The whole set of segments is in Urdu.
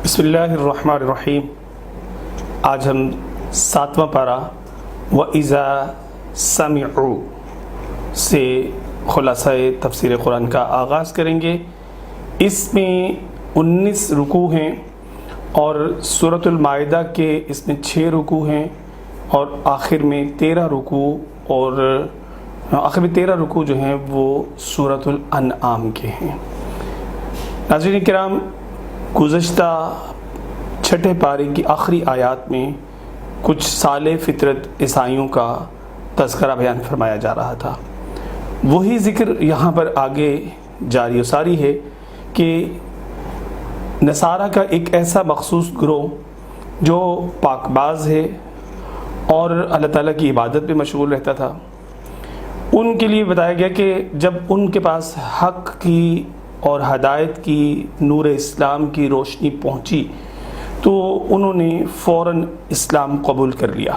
بسم اللہ الرحمن الرحیم۔ آج ہم 7واں پارہ وَإِذَا سَمِعُوا سے خلاصہ تفسیر قرآن کا آغاز کریں گے۔ اس میں 19 رکوع ہیں اور سورۃ المائدہ کے اس میں 6 رکوع ہیں اور آخر میں 13 رکوع جو ہیں وہ سورۃ الانعام کے ہیں۔ ناظرین کرام، گزشتہ چھٹے پارے کی آخری آیات میں کچھ سال فطرت عیسائیوں کا تذکرہ بیان فرمایا جا رہا تھا۔ وہی ذکر یہاں پر آگے جاری و ساری ہے کہ نصارہ کا ایک ایسا مخصوص گروہ جو پاک باز ہے اور اللہ تعالیٰ کی عبادت پہ مشغول رہتا تھا، ان کے لیے بتایا گیا کہ جب ان کے پاس حق کی اور ہدایت کی نور اسلام کی روشنی پہنچی تو انہوں نے فوراً اسلام قبول کر لیا۔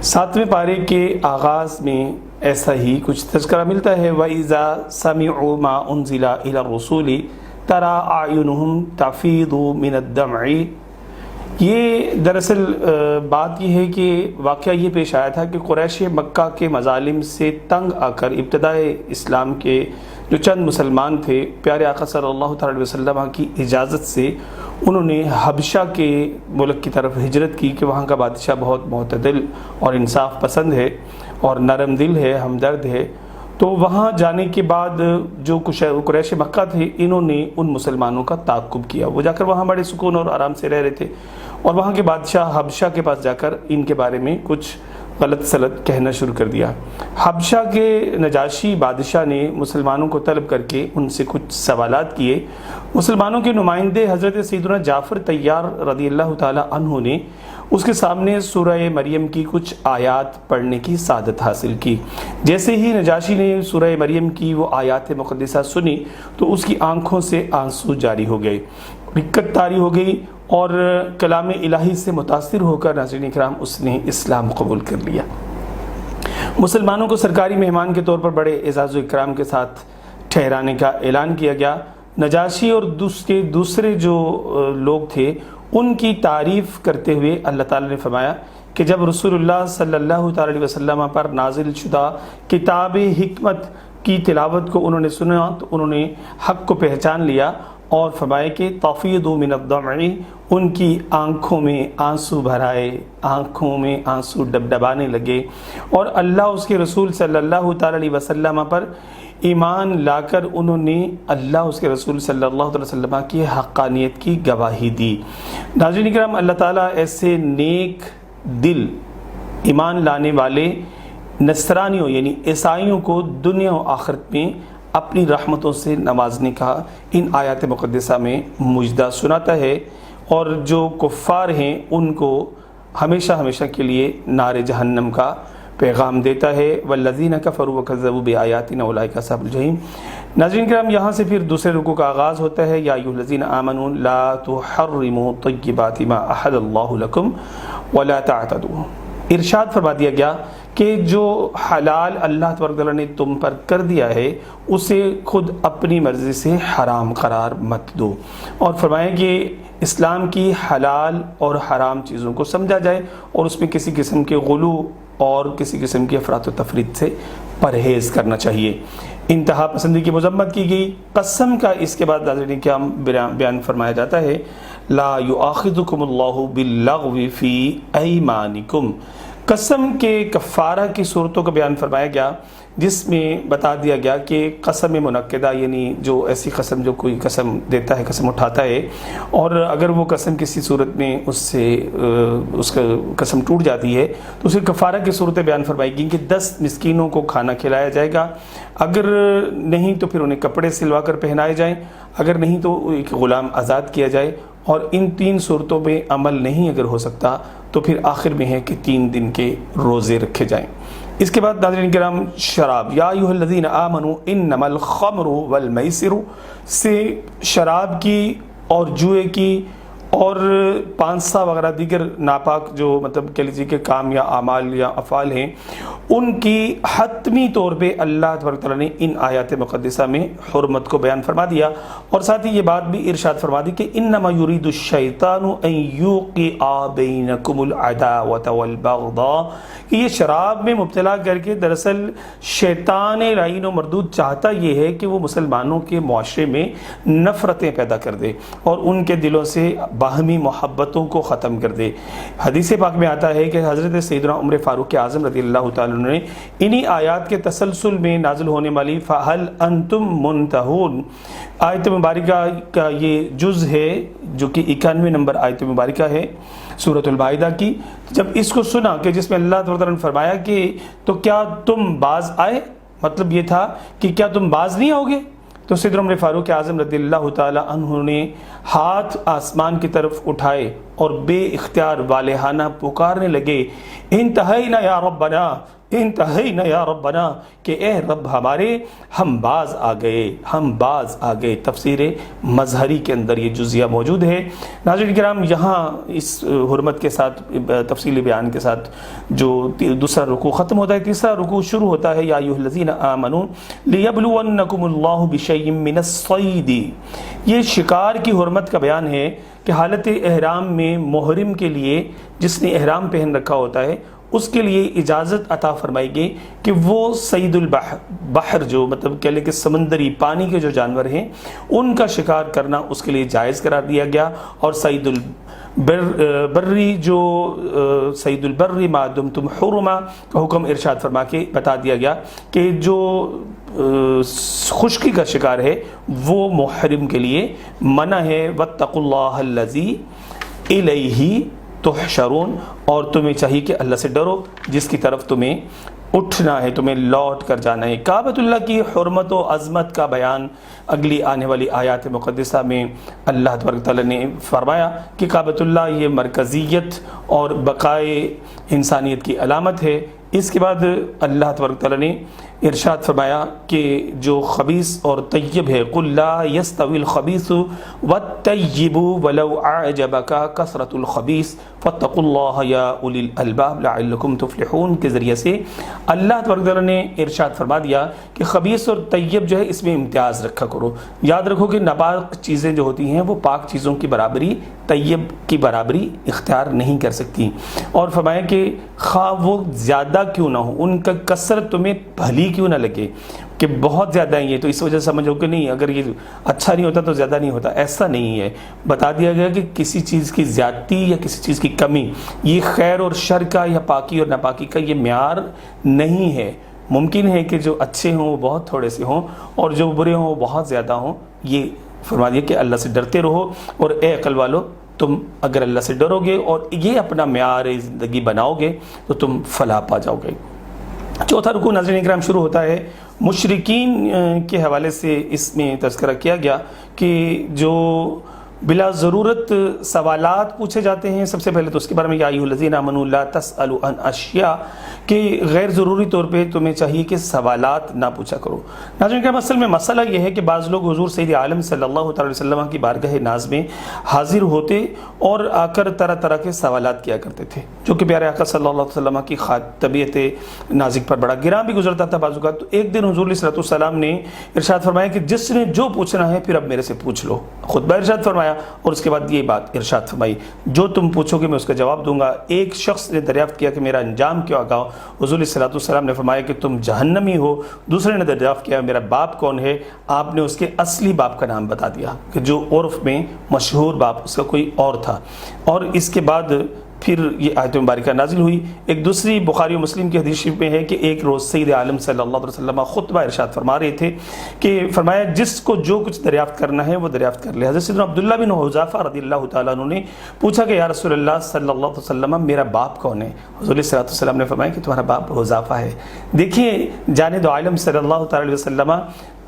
7ویں پارے کے آغاز میں ایسا ہی کچھ تذکرہ ملتا ہے۔ وَإِذَا سَمِعُوا مَا أُنزِلَ إِلَى الرُّسُولِ تَرَىٰ أَعْيُنُهُمْ تَفِيضُ مِنَ الدَّمْعِ۔ یہ دراصل بات یہ ہے کہ واقعہ یہ پیش آیا تھا کہ قریش مکہ کے مظالم سے تنگ آ کر ابتدائے اسلام کے جو چند مسلمان تھے، پیارے آقا صلی اللہ علیہ وسلم کی اجازت سے انہوں نے حبشہ کے ملک کی طرف ہجرت کی کہ وہاں کا بادشاہ بہت معتدل اور انصاف پسند ہے اور نرم دل ہے، ہمدرد ہے۔ تو وہاں جانے کے بعد جو قریش مکہ تھے، انہوں نے ان مسلمانوں کا تعاقب کیا۔ وہ جا کر وہاں بڑے سکون اور آرام سے رہ رہے تھے اور وہاں کے بادشاہ حبشہ کے پاس جا کر ان کے بارے میں کچھ غلط سلط کہنا شروع کر دیا۔ حبشہ کے نجاشی بادشاہ نے مسلمانوں کو طلب کر کے ان سے کچھ سوالات کیے۔ مسلمانوں کے نمائندے حضرت سیدنا جعفر طیار رضی اللہ تعالی عنہ نے اس کے سامنے سورہ مریم کی کچھ آیات پڑھنے کی سعادت حاصل کی۔ جیسے ہی نجاشی نے سورہ مریم کی وہ آیات مقدسہ سنی تو اس کی آنکھوں سے آنسو جاری ہو گئے، رکت طاری ہو گئی اور کلام الہی سے متاثر ہو کر ناظرین کرام اس نے اسلام قبول کر لیا۔ مسلمانوں کو سرکاری مہمان کے طور پر بڑے اعزاز و اکرام کے ساتھ ٹھہرانے کا اعلان کیا گیا۔ نجاشی اور دوسرے جو لوگ تھے ان کی تعریف کرتے ہوئے اللہ تعالی نے فرمایا کہ جب رسول اللہ صلی اللہ علیہ وسلم پر نازل شدہ کتاب حکمت کی تلاوت کو انہوں نے سنا تو انہوں نے حق کو پہچان لیا اور فرمایا کہ تفیض من الدمع، ان کی آنکھوں میں آنسو بھرائے، آنکھوں میں آنسو ڈبڈبانے لگے اور اللہ اس کے رسول صلی اللہ علیہ وسلم پر ایمان لا کر انہوں نے اللہ اس کے رسول صلی اللہ علیہ وسلم کی حقانیت کی گواہی دی۔ ناظرین کرام، اللہ تعالیٰ ایسے نیک دل ایمان لانے والے نصرانیوں یعنی عیسائیوں کو دنیا و آخرت میں اپنی رحمتوں سے نوازنے کا ان آیات مقدسہ میں مجدہ سناتا ہے، اور جو کفار ہیں ان کو ہمیشہ ہمیشہ کے لیے نار جہنم کا پیغام دیتا ہے۔ والذین کفروا وکذبوا بآیاتنا اولئک اصحاب الجحیم۔ ناظرین کرام، یہاں سے پھر دوسرے رکوع کا آغاز ہوتا ہے۔ یا ایھا الذین آمنوا لا تحرموا طیبات ما احل اللہ لکم ولا تعتدوا۔ ارشاد فرما دیا گیا کہ جو حلال اللہ تبارک تعالیٰ نے تم پر کر دیا ہے اسے خود اپنی مرضی سے حرام قرار مت دو، اور فرمایا کہ اسلام کی حلال اور حرام چیزوں کو سمجھا جائے اور اس میں کسی قسم کے غلو اور کسی قسم کی افراط و تفریط سے پرہیز کرنا چاہیے۔ انتہا پسندی کی مذمت کی گئی۔ قسم کا اس کے بعد ناظرین کیا بیان فرمایا جاتا ہے، لا یؤاخذکم اللہ باللغو فی ایمانکم۔ قسم کے کفارہ کی صورتوں کا بیان فرمایا گیا، جس میں بتا دیا گیا کہ قسم منعقدہ یعنی جو ایسی قسم جو کوئی قسم دیتا ہے، قسم اٹھاتا ہے، اور اگر وہ قسم کسی صورت میں اس کا قسم ٹوٹ جاتی ہے تو اسے کفارہ کی صورتیں بیان فرمائی گئی کہ 10 مسکینوں کو کھانا کھلایا جائے گا، اگر نہیں تو پھر انہیں کپڑے سلوا کر پہنائے جائیں، اگر نہیں تو ایک غلام آزاد کیا جائے، اور ان 3 صورتوں میں عمل نہیں اگر ہو سکتا تو پھر آخر میں ہے کہ 3 دن کے روزے رکھے جائیں۔ اس کے بعد ناظرین کرام، شراب، یا ایھا الذین آمنوا انما الخمر والمیسر سے شراب کی اور جوئے کی اور پانسا وغیرہ دیگر ناپاک جو مطلب کہہ لیجیے کہ کام یا اعمال یا افعال ہیں، ان کی حتمی طور پہ اللہ تبارک تعالیٰ نے ان آیات مقدسہ میں حرمت کو بیان فرما دیا، اور ساتھ ہی یہ بات بھی ارشاد فرما دی کہ انما یرید الشیطان ان یوقع بینکم العداوۃ والبغضاء، کہ یہ شراب میں مبتلا کر کے دراصل شیطان لعین و مردود چاہتا یہ ہے کہ وہ مسلمانوں کے معاشرے میں نفرتیں پیدا کر دے اور ان کے دلوں سے باہمی محبتوں کو ختم کر دے۔ حدیث پاک میں آتا ہے کہ حضرت سیدنا عمر فاروق اعظم رضی اللہ تعالیٰ عنہ نے انہی آیات کے تسلسل میں نازل ہونے والی فَهَلْ أَنْتُمْ مُنْتَهُونَ آیت مبارکہ کا یہ جز ہے جو کہ 91 نمبر آیت مبارکہ ہے سورۃ المائدہ کی۔ جب اس کو سنا کہ جس میں اللہ تعالیٰ نے فرمایا کہ تو کیا تم باز آئے، مطلب یہ تھا کہ کیا تم باز نہیں آؤ گے، تو سیدنا عمر فاروق اعظم رضی اللہ تعالی عنہ نے ہاتھ آسمان کی طرف اٹھائے اور بے اختیار والہانہ پکارنے لگے، انتہینا یا ربنا، انتہینا یا ربنا، کہ اے رب ہمارے ہم باز آ گئے، ہم باز آ گئے۔ تفسیر مظہری کے اندر یہ جزیہ موجود ہے۔ ناظرین کرام، یہاں اس حرمت کے ساتھ تفصیلی بیان کے ساتھ جو دوسرا رکوع ختم ہوتا ہے، تیسرا رکوع شروع ہوتا ہے، یا ایھا الذین آمنوا لیبلونکم اللہ بشیء من الصید۔ یہ شکار کی حرمت کا بیان ہے کہ حالت احرام میں محرم کے لیے، جس نے احرام پہن رکھا ہوتا ہے، اس کے لیے اجازت عطا فرمائی گئی کہ وہ صید البحر جو مطلب کہہ لیں کہ سمندری پانی کے جو جانور ہیں ان کا شکار کرنا اس کے لیے جائز قرار دیا گیا، اور صید البری جو صید البری ما دمتم حرما کا حکم ارشاد فرما کے بتا دیا گیا کہ جو خشکی کا شکار ہے وہ محرم کے لیے منع ہے۔ واتقوا اللہ الذی الیہ تحشرون، اور تمہیں چاہیے کہ اللہ سے ڈرو جس کی طرف تمہیں اٹھنا ہے، تمہیں لوٹ کر جانا ہے۔ کعبۃ اللہ کی حرمت و عظمت کا بیان اگلی آنے والی آیات مقدسہ میں اللہ تبارک تعالیٰ نے فرمایا کہ کعبۃ اللہ یہ مرکزیت اور بقائے انسانیت کی علامت ہے۔ اس کے بعد اللہ تبارک تعالیٰ نے ارشاد فرمایا کہ جو خبیث اور طیب ہے، قُلْ لَا يَسْتَوِي الْخَبِيثُ وَالطَّيِّبُ وَلَوْ أَعْجَبَكَ كَثْرَةُ الْخَبِيثِ فَاتَّقُوا اللَّهَ يَا أُولِي الْأَلْبَابِ لَعَلَّكُمْ تُفْلِحُونَ کے ذریعے سے اللہ تبارک تعالیٰ نے ارشاد فرما دیا کہ خبیث اور طیب جو ہے اس میں امتیاز رکھا کرو۔ یاد رکھو کہ ناپاک چیزیں جو ہوتی ہیں وہ پاک چیزوں کی برابری، طیب کی برابری اختیار نہیں کر سکتی، اور فرمایا کہ خواہ وہ زیادہ کیوں نہ ہو، ان کا کثرت تمہیں بھلی کیوں نہ لگے کہ بہت زیادہ ہیں یہ تو اس وجہ سے سمجھو کہ نہیں، اگر یہ اچھا نہیں ہوتا تو زیادہ نہیں ہوتا، ایسا نہیں ہے۔ بتا دیا گیا کہ کسی چیز کی زیادتی یا کسی چیز کی کمی یہ خیر اور شر کا یا پاکی اور ناپاکی کا یہ معیار نہیں ہے۔ ممکن ہے کہ جو اچھے ہوں وہ بہت تھوڑے سے ہوں اور جو برے ہوں وہ بہت زیادہ ہوں۔ یہ فرما دیا کہ اللہ سے ڈرتے رہو، اور اے عقل والو تم اگر اللہ سے ڈرو گے اور یہ اپنا معیار زندگی بناؤ گے تو تم فلاح پا جاؤ گے۔ چوتھا رکوع ناظرین اکرام شروع ہوتا ہے مشرکین کے حوالے سے۔ اس میں تذکرہ کیا گیا کہ جو بلا ضرورت سوالات پوچھے جاتے ہیں، سب سے پہلے تو اس کے بارے میں یا ایھا الذین آمنوا لا تسألوا عن اشیاء، کہ غیر ضروری طور پہ تمہیں چاہیے کہ سوالات نہ پوچھا کرو۔ ناظرین کے اصل میں مسئلہ یہ ہے کہ بعض لوگ حضور سید عالم صلی اللہ تعالی وسلم کی بارگاہ ناز میں حاضر ہوتے اور آ کر طرح طرح کے سوالات کیا کرتے تھے، جو کہ پیارے آقا صلی اللہ علیہ وسلم کی طبیعت نازک پر بڑا گراں بھی گزرتا تھا بعض اوقات۔ تو ایک دن حضور علیہ السلام نے ارشاد فرمایا کہ جس نے جو پوچھنا ہے پھر اب میرے سے پوچھ لو، خطبہ ارشاد فرمایا، اور اس کے بعد یہ بات ارشاد فرمائی جو تم پوچھو گے میں اس کا جواب دوں گا۔ ایک شخص نے دریافت کیا کہ میرا انجام کیا ہوگا، حضور صلی اللہ علیہ وسلم نے فرمایا کہ تم جہنمی ہو۔ دوسرے نے دریافت کیا میرا باپ کون ہے، آپ نے اس کے اصلی باپ کا نام بتا دیا کہ جو عرف میں مشہور باپ اس کا کوئی اور تھا۔ اور اس کے بعد پھر یہ آیت مبارکہ نازل ہوئی۔ ایک دوسری بخاری و مسلم کی حدیث شریف میں ہے کہ ایک روز سید عالم صلی اللہ علیہ وسلم خطبہ ارشاد فرما رہے تھے کہ فرمایا جس کو جو کچھ دریافت کرنا ہے وہ دریافت کر لے۔ حضرت سیدنا عبداللہ بن حذیفہ رضی اللہ تعالیٰ عنہ نے پوچھا کہ یا رسول اللہ صلی اللہ علیہ وسلم میرا باپ کون ہے؟ حضور صلی اللہ علیہ وسلم نے فرمایا کہ تمہارا باپ حذیفہ ہے۔ دیکھیے جانب عالم صلی اللہ تعالیٰ علیہ وسلم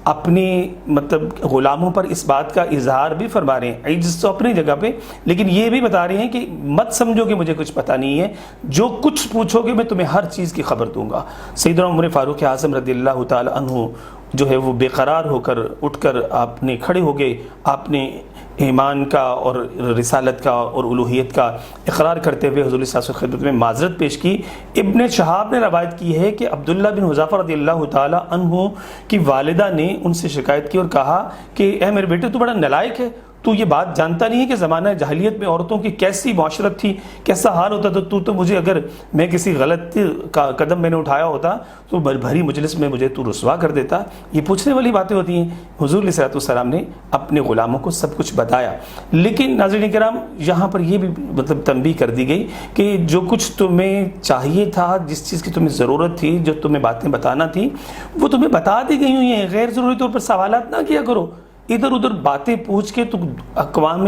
اپنی مطلب غلاموں پر اس بات کا اظہار بھی فرما رہے ہیں، عجز تو اپنی جگہ پہ، لیکن یہ بھی بتا رہے ہیں کہ مت سمجھو کہ مجھے کچھ پتہ نہیں ہے، جو کچھ پوچھو گے میں تمہیں ہر چیز کی خبر دوں گا۔ سیدنا عمر فاروق اعظم رضی اللہ تعالی عنہ جو ہے وہ بے قرار ہو کر اٹھ کر آپ نے کھڑے ہو گئے، آپ نے ایمان کا اور رسالت کا اور الوہیت کا اقرار کرتے ہوئے حضور صلی اللہ علیہ وسلم کی خدمت میں معذرت پیش کی۔ ابن شہاب نے روایت کی ہے کہ عبداللہ بن حذیفہ رضی اللہ تعالی عنہ کی والدہ نے ان سے شکایت کی اور کہا کہ اے میرے بیٹے تو بڑا نالائق ہے، تو یہ بات جانتا نہیں ہے کہ زمانہ جاہلیت میں عورتوں کی کیسی معاشرت تھی، کیسا حال ہوتا تھا، تو مجھے اگر میں کسی غلط قدم میں نے اٹھایا ہوتا تو بھری مجلس میں مجھے تو رسوا کر دیتا۔ یہ پوچھنے والی باتیں ہوتی ہیں۔ حضور علیہ السلام نے اپنے غلاموں کو سب کچھ بتایا، لیکن ناظرین کرام یہاں پر یہ بھی مطلب تنبیہ کر دی گئی کہ جو کچھ تمہیں چاہیے تھا، جس چیز کی تمہیں ضرورت تھی، جو تمہیں باتیں بتانا تھی، وہ تمہیں بتا دی گئی ہوئی ہیں۔ غیر ضروری طور پر سوالات نہ کیا کرو، ادھر ادھر باتیں پوچھ کے تو اقوام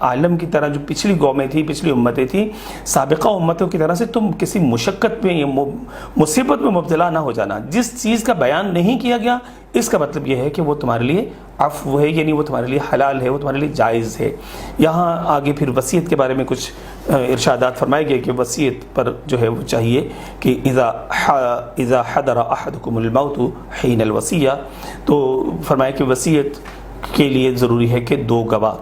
عالم کی طرح جو پچھلی قومیں تھیں، پچھلی امتیں تھیں، سابقہ امتوں کی طرح سے تم کسی مشقت میں یا مصیبت میں مبتلا نہ ہو جانا۔ جس چیز کا بیان نہیں کیا گیا اس کا مطلب یہ ہے کہ وہ تمہارے لیے عفو ہے، یعنی وہ تمہارے لیے حلال ہے، وہ تمہارے لیے جائز ہے۔ یہاں آگے پھر وصیت کے بارے میں کچھ ارشادات فرمائے گئے کہ وصیت پر جو ہے وہ چاہیے کہ اذا حضر احدکم الموت حین الوصیہ، تو فرمایا کہ وصیت کے لیے ضروری ہے کہ 2 گواہ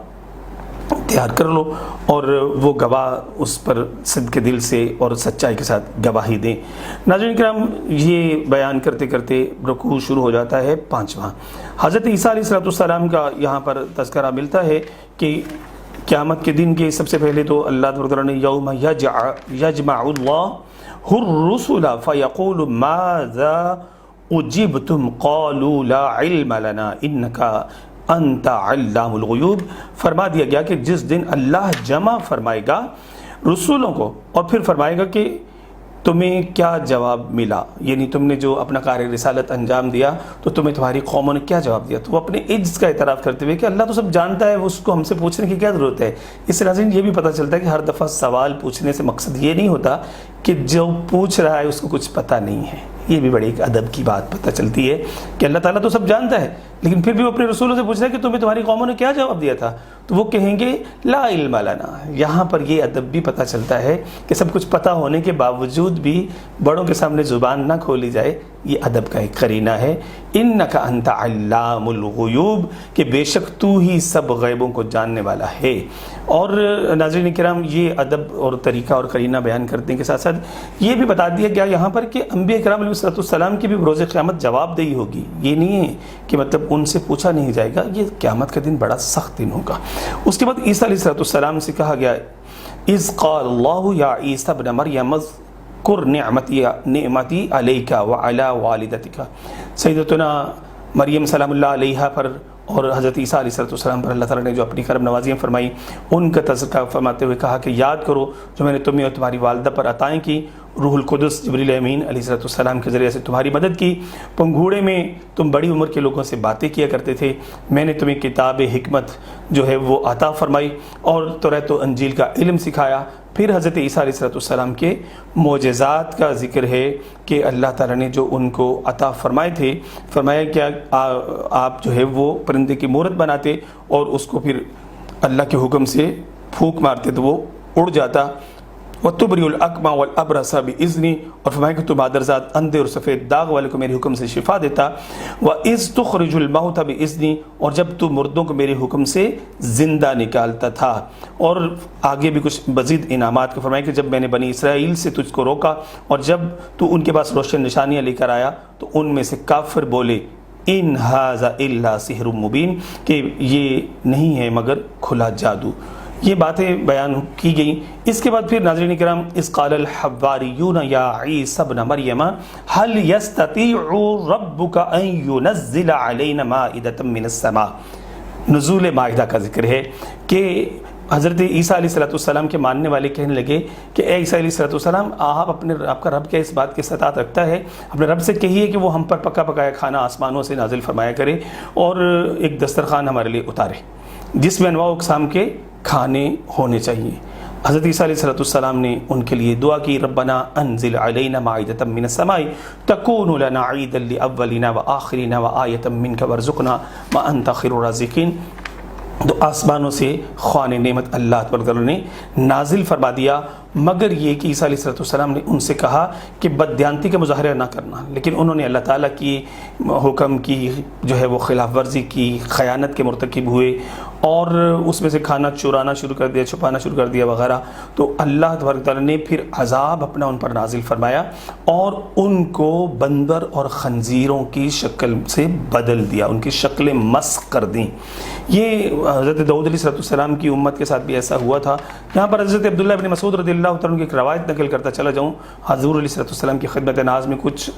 تیار کر لو اور وہ گواہ اس پر صدق دل سے اور سچائی کے ساتھ گواہی دیں۔ ناظرین کرام یہ بیان کرتے کرتے رکوع شروع ہو جاتا ہے 5واں۔ حضرت عیسیٰ علیہ السلام کا یہاں پر تذکرہ ملتا ہے کہ قیامت کے دن کے سب سے پہلے تو اللہ تعالیٰ نے یوم یجمع اللہ الرسل فیقول ماذا اجبتم قالوا لا علم لنا انک انت علام الغیوب، فرما دیا گیا کہ جس دن اللہ جمع فرمائے گا رسولوں کو اور پھر فرمائے گا کہ تمہیں کیا جواب ملا، یعنی تم نے جو اپنا کار رسالت انجام دیا تو تمہیں تمہاری قوموں نے کیا جواب دیا، تو وہ اپنے عجز کا اعتراف کرتے ہوئے کہ اللہ تو سب جانتا ہے، اس کو ہم سے پوچھنے کی کیا ضرورت ہے۔ اس سے ناظرین یہ بھی پتہ چلتا ہے کہ ہر دفعہ سوال پوچھنے سے مقصد یہ نہیں ہوتا کہ جو پوچھ رہا ہے اس کو کچھ پتہ نہیں ہے۔ یہ بھی بڑی ایک ادب کی بات پتہ چلتی ہے کہ اللہ تعالیٰ تو سب جانتا ہے، لیکن پھر بھی وہ اپنے رسولوں سے پوچھ رہا ہے کہ تمہیں تمہاری قوموں نے کیا جواب دیا تھا، تو وہ کہیں گے لا علم لنا۔ یہاں پر یہ ادب بھی پتہ چلتا ہے کہ سب کچھ پتہ ہونے کے باوجود بھی بڑوں کے سامنے زبان نہ کھولی جائے، یہ ادب کا ایک قرینہ ہے۔ انک انت علام الغیوب، کہ بے شک تو ہی سب غیبوں کو جاننے والا ہے۔ اور ناظرین کرام یہ ادب اور طریقہ اور قرینہ بیان کرنے کے ساتھ ساتھ یہ بھی بتا دیا گیا یہاں پر کہ انبیاء کرام علیہ السلام کی بھی روز قیامت جواب دہی ہوگی۔ یہ نہیں ہے کہ مطلب ان سے پوچھا نہیں جائے گا، یہ قیامت کا دن بڑا سخت دن ہوگا۔ اس کے بعد عیسیٰ علیہ السلام سے کہا گیا اذ قال اللہ یا عیسیٰ ابن مریم اذکر نعمتی علیک وعلی والدتک، سیدتنا مریم سلام اللہ علیہ پر اور حضرت عیسیٰ علیہ السلام پر اللہ تعالیٰ نے جو اپنی کرم نوازیاں فرمائی ان کا تذکرہ فرماتے ہوئے کہا کہ یاد کرو جو میں نے تمہیں اور تمہاری والدہ پر عطائیں کی، روح القدس جبریل امین علیہ السلام کے ذریعے سے تمہاری مدد کی، پنگھوڑے میں تم بڑی عمر کے لوگوں سے باتیں کیا کرتے تھے، میں نے تمہیں کتاب حکمت جو ہے وہ عطا فرمائی اور توریت و انجیل کا علم سکھایا۔ پھر حضرت عیسیٰ علیہ السلام کے معجزات کا ذکر ہے کہ اللہ تعالیٰ نے جو ان کو عطا فرمائے تھے، فرمایا کہ آپ جو ہے وہ پرندے کی مورت بناتے اور اس کو پھر اللہ کے حکم سے پھونک مارتے تو وہ اڑ جاتا، وَتُبْرِئُ الْأَكْمَحَ وَالْأَبْرَصَ بِإِذْنِي، اور فرمایا کہ تو مادرزاد اندھے اور سفید داغ والے کو میرے حکم سے شفا دیتا، وَإِذْ تُخْرِجُ الْمَوْتَ بِإِذْنِي، اور جب تو مردوں کو میرے حکم سے زندہ نکالتا تھا۔ اور آگے بھی کچھ مزید انعامات کو فرمایا کہ جب میں نے بنی اسرائیل سے تجھ کو روکا اور جب تو ان کے پاس روشن نشانیاں لے کر آیا تو ان میں سے کافر بولے ان ھذا الا سحر مبین، کہ یہ نہیں ہے مگر کھلا جادو۔ یہ باتیں بیان کی گئیں۔ اس کے بعد پھر ناظرین کرام اذ قال الحواریون یا عیسی ابن مریم هل یستطیع ربک ان ینزل علینا مائدۃ من السماء، نزول مائدہ کا ذکر ہے کہ حضرت عیسیٰ علیہ السلام کے ماننے والے کہنے لگے کہ اے عیسیٰ علیہ السلام آپ کا رب کیا اس بات کی استطاعت رکھتا ہے، اپنے رب سے کہیے کہ وہ ہم پر پکا پکایا کھانا آسمانوں سے نازل فرمایا کرے اور ایک دسترخوان ہمارے لیے اتارے جس میں انواع اقسام کے کھانے ہونے چاہیے۔ حضرت عیسیٰ علیہ السلام نے ان کے لیے دعا کی ربنا انزل علینا مائدۃ من السماء تکون لنا عیدا لاولنا وآخرنا وآیۃ منک وارزقنا وانت خیر الرازقین، تو آسمانوں سے خوان نعمت اللہ تعالیٰ نے نازل فرما دیا، مگر یہ کہ عیسیٰ علیہ السلام نے ان سے کہا کہ بددیانتی کا مظاہرہ نہ کرنا، لیکن انہوں نے اللہ تعالیٰ کی حکم کی جو ہے وہ خلاف ورزی کی، خیانت کے مرتکب ہوئے اور اس میں سے کھانا چرانا شروع کر دیا، چھپانا شروع کر دیا وغیرہ، تو اللہ تبارک تعالیٰ نے پھر عذاب اپنا ان پر نازل فرمایا اور ان کو بندر اور خنزیروں کی شکل سے بدل دیا، ان کی شکلیں مسخ کر دیں۔ یہ حضرت داؤد علیہ السلام کی امت کے ساتھ بھی ایسا ہوا تھا۔ یہاں پر حضرت عبداللہ ابن مسعود رضی اللہ تعالیٰ عنہ کی ایک روایت نقل کرتا چلا جاؤں۔ حضور علیہ السلام کی خدمت ناز میں کچھ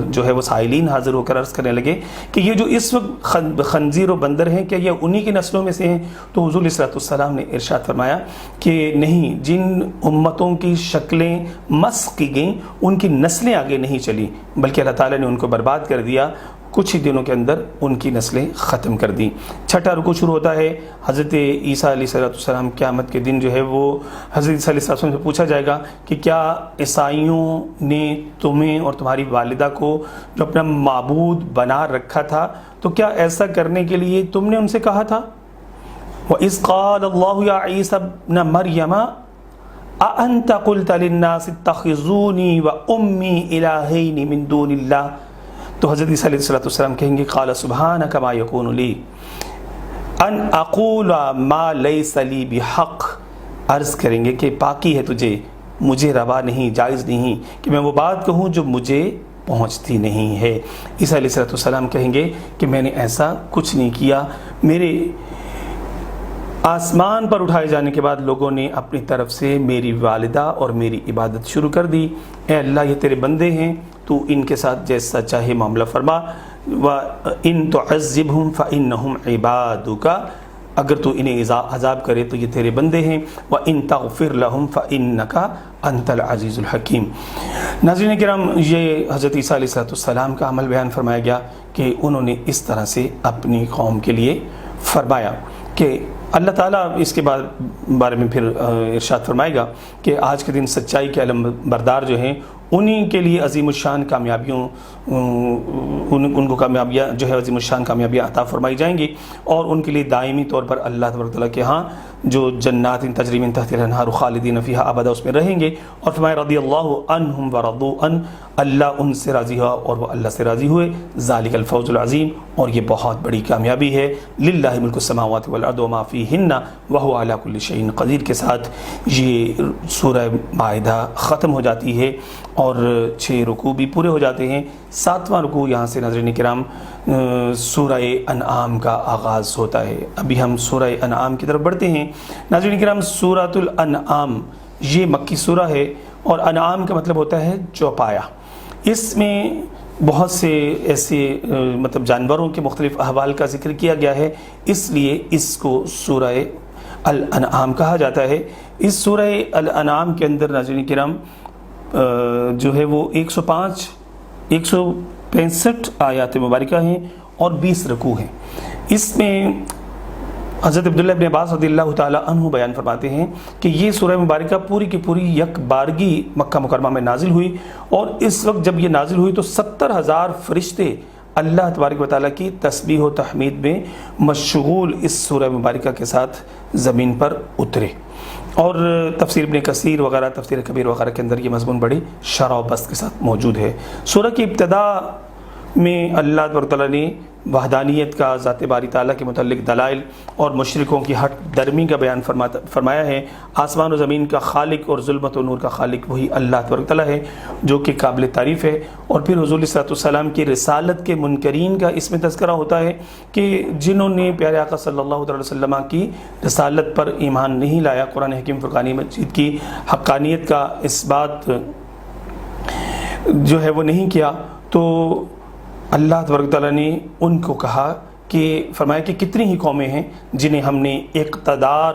جو ہے وہ سائلین حاضر ہو کر عرض کرنے لگے کہ یہ جو اس وقت خنزیر و بندر ہیں، کیا یہ انہی کی نسلوں میں سے ہیں؟ تو حضور علیہ السلام نے ارشاد فرمایا کہ نہیں، جن امتوں کی شکلیں مسخ کی گئیں ان کی نسلیں آگے نہیں چلی، بلکہ اللہ تعالیٰ نے ان کو برباد کر دیا، کچھ ہی دنوں کے اندر ان کی نسلیں ختم کر دیں۔ چھٹا رکوع شروع ہوتا ہے۔ حضرت عیسیٰ علیہ السلام قیامت کے دن جو ہے وہ حضرت عیسیٰ علیہ السلام سے پوچھا جائے گا کہ کیا عیسائیوں نے تمہیں اور تمہاری والدہ کو جو اپنا معبود بنا رکھا تھا، تو کیا ایسا کرنے کے لیے تم نے ان سے کہا تھا؟ وَإِذْ قَالَ اللَّهُ يَا عِيسَى ابْنَ مَرْيَمَ أَأَنْتَ قُلْتَ لِلنَّاسِ اتَّخِذُونِي وَأُمِّي إِلَٰهَيْنِ مِن دُونِ اللَّهِ، تو حضرت عیسیٰ علیہ السلام کہیں گے قال سبحانک ما یکون لی ان اقول ما لیس لی بحق، عرض کریں گے کہ پاکی ہے تجھے، مجھے روا نہیں، جائز نہیں کہ میں وہ بات کہوں جو مجھے پہنچتی نہیں ہے۔ عیسیٰ علیہ السلام کہیں گے کہ میں نے ایسا کچھ نہیں کیا، میرے آسمان پر اٹھائے جانے کے بعد لوگوں نے اپنی طرف سے میری والدہ اور میری عبادت شروع کر دی۔ اے اللہ، یہ تیرے بندے ہیں، تو ان کے ساتھ جیسا چاہے معاملہ فرما۔ وَإِن تُعَذِّبْهُمْ فَإِنَّهُمْ عِبَادُكَ، اگر تو انہیں عذاب کرے تو یہ تیرے بندے ہیں۔ وَإِن تَغْفِرْ لَهُمْ فَإِنَّكَ أَنْتَ الْعَزِيزُ الْحَكِيمُ۔ ناظرین کرام، یہ حضرت عیسیٰ علیہ السلام کا عمل بیان فرمایا گیا کہ انہوں نے اس طرح سے اپنی قوم کے لیے فرمایا کہ اللہ تعالیٰ اس کے بارے میں پھر ارشاد فرمائے گا کہ آج کے دن سچائی کے علم بردار جو ہیں انہی کے لیے عظیم الشان کامیابیوں ان کو کامیابیاں جو ہے عظیم الشان کامیابیاں عطا فرمائی جائیں گی، اور ان کے لیے دائمی طور پر اللہ تبارک تعالیٰ کے ہاں جو جنات تجری من تحتها الانہار خالدین فیہا ابدا اس میں رہیں گے۔ اور فرمایا رضی اللہ عنہم ورضوا عنہ، اللہ ان سے راضی ہوا اور وہ اللہ سے راضی ہوئے، ذالک الفوز العظیم، اور یہ بہت بڑی کامیابی ہے۔ للہ ملک السماوات والارض وما فیہن وہو علی کل شیء قدیر کے ساتھ یہ سورہ مائدہ ختم ہو جاتی ہے اور 6 رکوع بھی پورے ہو جاتے ہیں۔ 7واں رکوع یہاں سے ناظرین کرام سورہ انعام کا آغاز ہوتا ہے۔ ابھی ہم سورہ انعام کی طرف بڑھتے ہیں۔ ناظرین کرام، سورۃ الانعام یہ مکی سورہ ہے، اور انعام کا مطلب ہوتا ہے چوپایا۔ اس میں بہت سے ایسے مطلب جانوروں کے مختلف احوال کا ذکر کیا گیا ہے، اس لیے اس کو سورہ الانعام کہا جاتا ہے۔ اس سورہ الانعام کے اندر ناظرین کرام جو ہے وہ 165 آیات مبارکہ ہیں اور 20 رکوع ہیں۔ اس میں حضرت عبداللہ ابن عباس رضی اللہ تعالی عنہ بیان فرماتے ہیں کہ یہ سورہ مبارکہ پوری کی پوری یک بارگی مکہ مکرمہ میں نازل ہوئی، اور اس وقت جب یہ نازل ہوئی تو 70,000 فرشتے اللہ تبارک و تعالیٰ کی تسبیح و تحمید میں مشغول اس سورہ مبارکہ کے ساتھ زمین پر اترے۔ اور تفسیر ابن کثیر وغیرہ، تفسیر کبیر وغیرہ کے اندر یہ مضمون بڑی شرح و بسط کے ساتھ موجود ہے۔ سورہ کی ابتدا میں اللہ تبارک تعالیٰ نے وحدانیت کا، ذات باری تعالیٰ کے متعلق دلائل اور مشرکوں کی ہٹ درمی کا بیان فرمایا ہے۔ آسمان و زمین کا خالق اور ظلمت و نور کا خالق وہی اللہ تبارک تعالیٰ ہے جو کہ قابل تعریف ہے۔ اور پھر حضور صلی اللہ علیہ وسلم کی رسالت کے منکرین کا اس میں تذکرہ ہوتا ہے کہ جنہوں نے پیارے آقا صلی اللہ علیہ وسلم کی رسالت پر ایمان نہیں لایا، قرآن حکیم فرقان مجید کی حقانیت کا اس بات جو ہے وہ نہیں کیا، تو اللہ تبارک تعالیٰ نے ان کو کہا کہ فرمایا کہ کتنی ہی قومیں ہیں جنہیں ہم نے اقتدار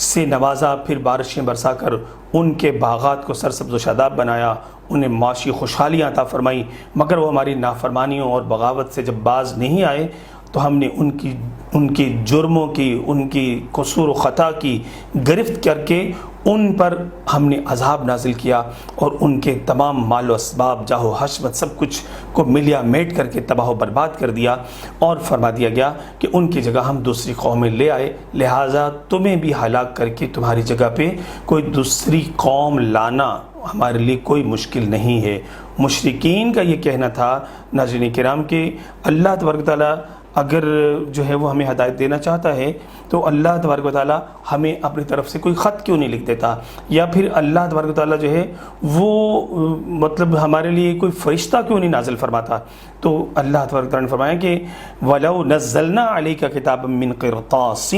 سے نوازا، پھر بارشیں برسا کر ان کے باغات کو سرسبز و شاداب بنایا، انہیں معاشی خوشحالیاں عطا فرمائیں، مگر وہ ہماری نافرمانیوں اور بغاوت سے جب باز نہیں آئے تو ہم نے ان کی جرموں کی، ان کی قصور و خطا کی گرفت کر کے ان پر ہم نے عذاب نازل کیا، اور ان کے تمام مال و اسباب، جاہ و حشمت، سب کچھ کو ملیا میٹ کر کے تباہ و برباد کر دیا، اور فرما دیا گیا کہ ان کی جگہ ہم دوسری قومیں لے آئے، لہٰذا تمہیں بھی ہلاک کر کے تمہاری جگہ پہ کوئی دوسری قوم لانا ہمارے لیے کوئی مشکل نہیں ہے۔ مشرکین کا یہ کہنا تھا ناظرین کرام کہ اللہ تبارک تعالیٰ اگر جو ہے وہ ہمیں ہدایت دینا چاہتا ہے تو اللہ تبارک و تعالیٰ ہمیں اپنی طرف سے کوئی خط کیوں نہیں لکھ دیتا، یا پھر اللہ تبارک و تعالیٰ جو ہے وہ مطلب ہمارے لیے کوئی فرشتہ کیوں نہیں نازل فرماتا؟ تو اللہ تبارک و تعالیٰ نے فرمایا کہ وَلَوْ نَزَّلْنَا عَلَيْكَ كِتَابًا مِّن قِرْطَاسٍ